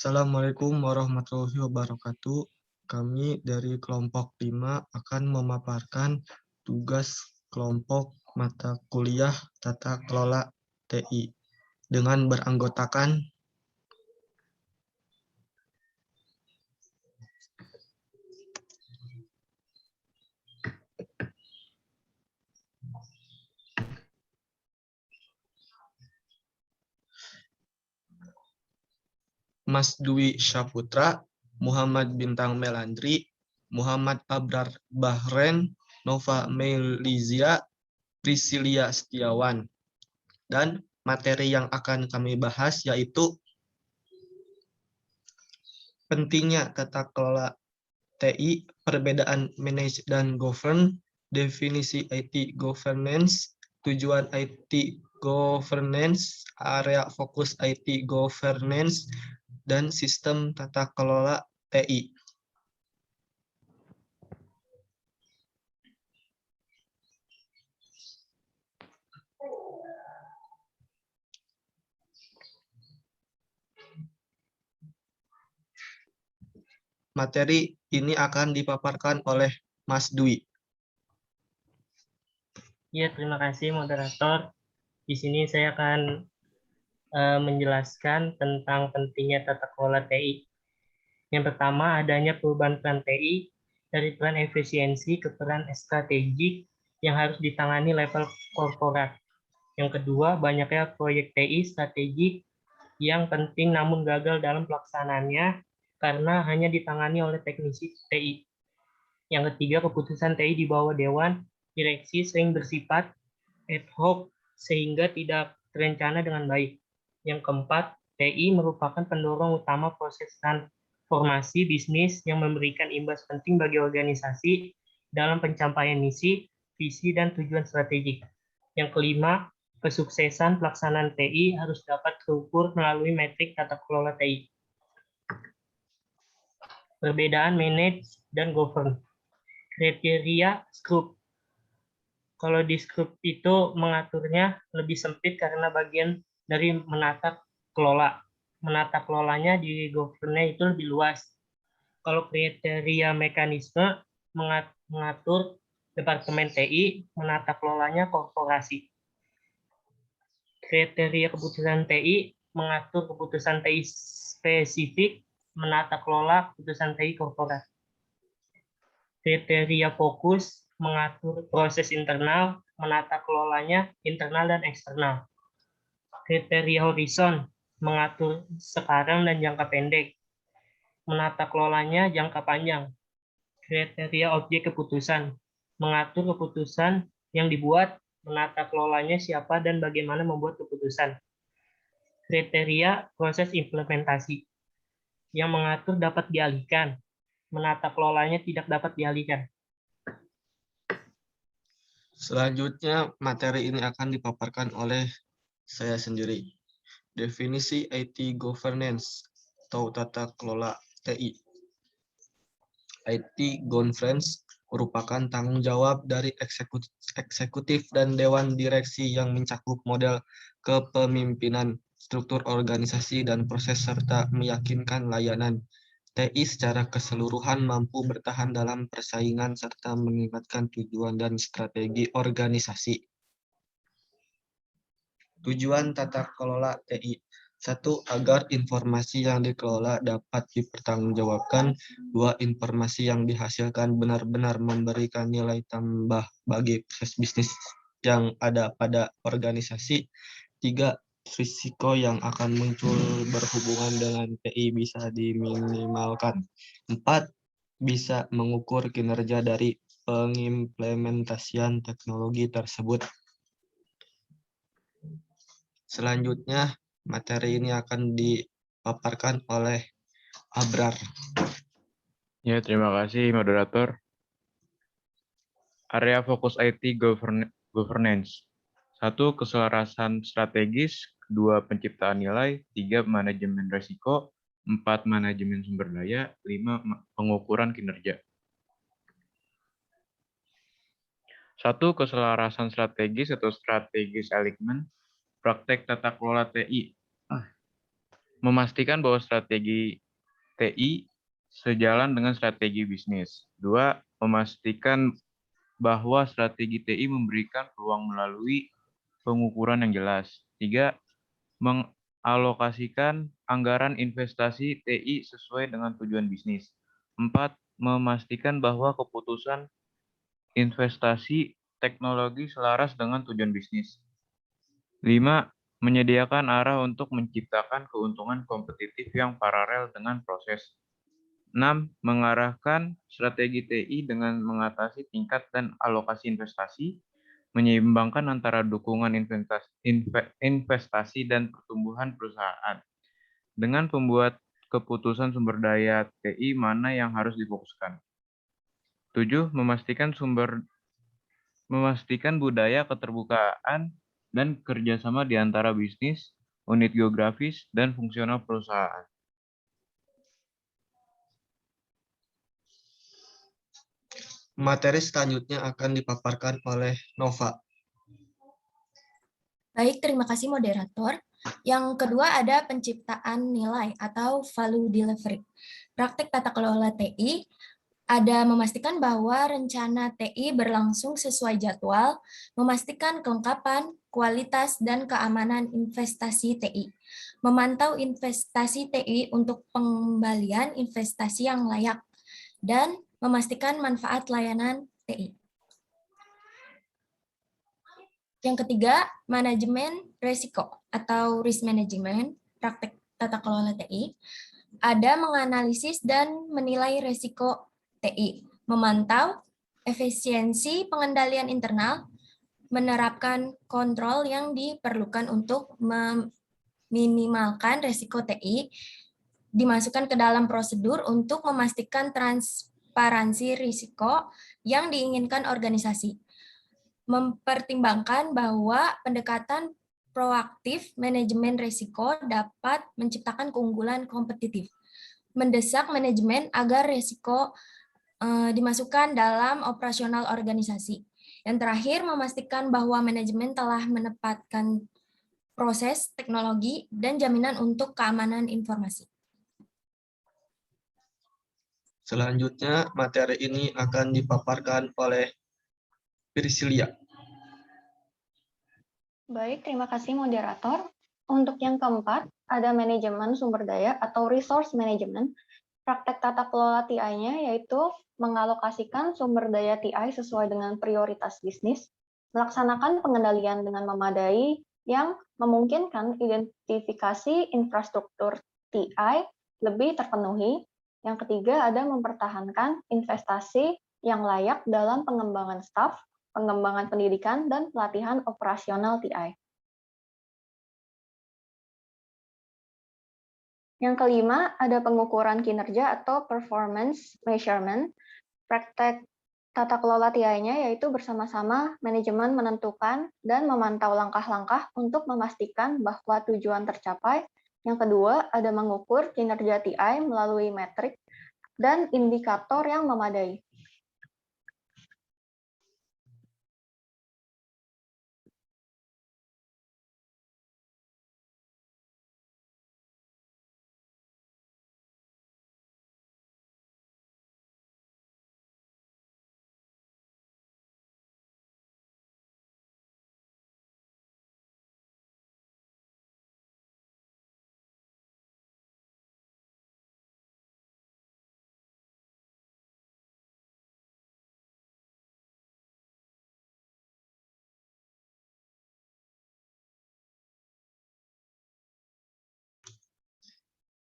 Assalamualaikum warahmatullahi wabarakatuh. Kami dari kelompok 5 akan memaparkan tugas kelompok mata kuliah Tata Kelola TI dengan beranggotakan Mas Dwi Syaputra, Muhammad Bintang Melandri, Muhammad Abrar Bahren, Nova Melizia, Priscilia Setiawan. Dan materi yang akan kami bahas yaitu pentingnya tata kelola TI, perbedaan manage dan govern, definisi IT governance, tujuan IT governance, area fokus IT governance, dan sistem tata kelola TI. Materi ini akan dipaparkan oleh Mas Dwi. Ya, terima kasih moderator. Di sini saya akan menjelaskan tentang pentingnya tata kelola TI. Yang pertama, adanya perubahan peran TI dari peran efisiensi ke peran strategik yang harus ditangani level korporat. Yang kedua, banyaknya proyek TI strategik yang penting namun gagal dalam pelaksanaannya karena hanya ditangani oleh teknisi TI. Yang ketiga, keputusan TI di bawah dewan direksi sering bersifat ad hoc sehingga tidak terencana dengan baik. Yang keempat, TI merupakan pendorong utama proses transformasi bisnis yang memberikan imbas penting bagi organisasi dalam pencapaian misi, visi, dan tujuan strategik. Yang kelima, kesuksesan pelaksanaan TI harus dapat terukur melalui metrik tata kelola TI. Perbedaan manage dan govern. Kriteria Scrub. Kalau di Scrub itu mengaturnya lebih sempit karena bagian dari menata kelola. Menata kelolanya di governnya itu lebih luas. Kalau kriteria mekanisme mengatur Departemen TI, menata kelolanya korporasi. Kriteria keputusan TI mengatur keputusan TI spesifik, menata kelola keputusan TI korporat. Kriteria fokus mengatur proses internal, menata kelolanya internal dan eksternal. Kriteria horizon mengatur sekarang dan jangka pendek, menata kelolanya jangka panjang. Kriteria objek keputusan mengatur keputusan yang dibuat, menata kelolanya siapa dan bagaimana membuat keputusan. Kriteria proses implementasi yang mengatur dapat dialihkan, menata kelolanya tidak dapat dialihkan. Selanjutnya, materi ini akan dipaparkan oleh saya sendiri. Definisi IT governance atau tata kelola TI. IT governance merupakan tanggung jawab dari eksekutif dan dewan direksi yang mencakup model kepemimpinan, struktur organisasi, dan proses serta meyakinkan layanan TI secara keseluruhan mampu bertahan dalam persaingan serta meningkatkan tujuan dan strategi organisasi. Tujuan tata kelola TI. 1. Agar informasi yang dikelola dapat dipertanggungjawabkan. 2. Informasi yang dihasilkan benar-benar memberikan nilai tambah bagi proses bisnis yang ada pada organisasi. 3. Risiko yang akan muncul berhubungan dengan TI bisa diminimalkan. 4. Bisa mengukur kinerja dari pengimplementasian teknologi tersebut. Selanjutnya, materi ini akan dipaparkan oleh Abrar. Ya, terima kasih moderator. Area fokus IT governance. 1. Keselarasan strategis. 2. Penciptaan nilai. 3. Manajemen risiko. 4. Manajemen sumber daya. 5. Pengukuran kinerja. 1. Keselarasan strategis atau strategis alignment. Praktek tata kelola TI. memastikan bahwa strategi TI sejalan dengan strategi bisnis. 2. Memastikan bahwa strategi TI memberikan peluang melalui pengukuran yang jelas. 3. Mengalokasikan anggaran investasi TI sesuai dengan tujuan bisnis. 4. Memastikan bahwa keputusan investasi teknologi selaras dengan tujuan bisnis. 5. Menyediakan arah untuk menciptakan keuntungan kompetitif yang paralel dengan proses. 6. Mengarahkan strategi TI dengan mengatasi tingkat dan alokasi investasi, menyeimbangkan antara dukungan investasi dan pertumbuhan perusahaan. Dengan pembuat keputusan sumber daya TI mana yang harus difokuskan. 7. Memastikan budaya keterbukaan dan kerjasama di antara bisnis, unit geografis, dan fungsional perusahaan. Materi selanjutnya akan dipaparkan oleh Nova. Baik, terima kasih moderator. Yang kedua ada penciptaan nilai atau value delivery. Praktek tata kelola TI ada memastikan bahwa rencana TI berlangsung sesuai jadwal, memastikan kelengkapan, kualitas, dan keamanan investasi TI, memantau investasi TI untuk pengembalian investasi yang layak, dan memastikan manfaat layanan TI. Yang ketiga, manajemen risiko atau risk management, praktek tata kelola TI, ada menganalisis dan menilai risiko TI, memantau efisiensi pengendalian internal, menerapkan kontrol yang diperlukan untuk meminimalkan risiko TI, dimasukkan ke dalam prosedur untuk memastikan transparansi risiko yang diinginkan organisasi. Mempertimbangkan bahwa pendekatan proaktif manajemen risiko dapat menciptakan keunggulan kompetitif. Mendesak manajemen agar risiko dimasukkan dalam operasional organisasi. Yang terakhir, memastikan bahwa manajemen telah menempatkan proses, teknologi, dan jaminan untuk keamanan informasi. Selanjutnya, materi ini akan dipaparkan oleh Priscilia. Baik, terima kasih moderator. Untuk yang keempat, ada manajemen sumber daya atau resource management. Praktek tata kelola TI-nya yaitu mengalokasikan sumber daya TI sesuai dengan prioritas bisnis, melaksanakan pengendalian dengan memadai yang memungkinkan identifikasi infrastruktur TI lebih terpenuhi. Yang ketiga, ada mempertahankan investasi yang layak dalam pengembangan staf, pengembangan pendidikan, dan pelatihan operasional TI. Yang kelima, ada pengukuran kinerja atau performance measurement. Praktek tata kelola TI-nya yaitu bersama-sama manajemen menentukan dan memantau langkah-langkah untuk memastikan bahwa tujuan tercapai. Yang kedua, ada mengukur kinerja TI melalui metrik dan indikator yang memadai.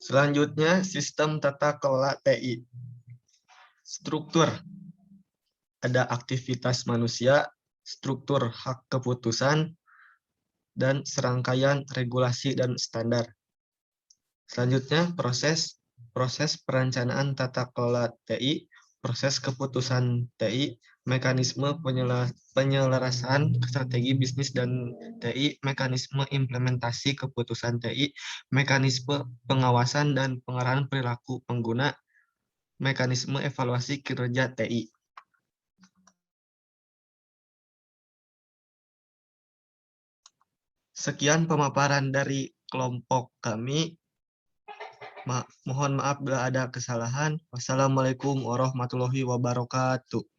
Selanjutnya, sistem tata kelola TI. Struktur. Ada aktivitas manusia, struktur hak keputusan, dan serangkaian regulasi dan standar. Selanjutnya, proses perencanaan tata kelola TI, proses keputusan TI, mekanisme penyelarasan strategi bisnis dan TI, mekanisme implementasi keputusan TI, mekanisme pengawasan dan pengarahan perilaku pengguna, mekanisme evaluasi kinerja TI. Sekian pemaparan dari kelompok kami. Mohon maaf bila ada kesalahan. Wassalamualaikum warahmatullahi wabarakatuh.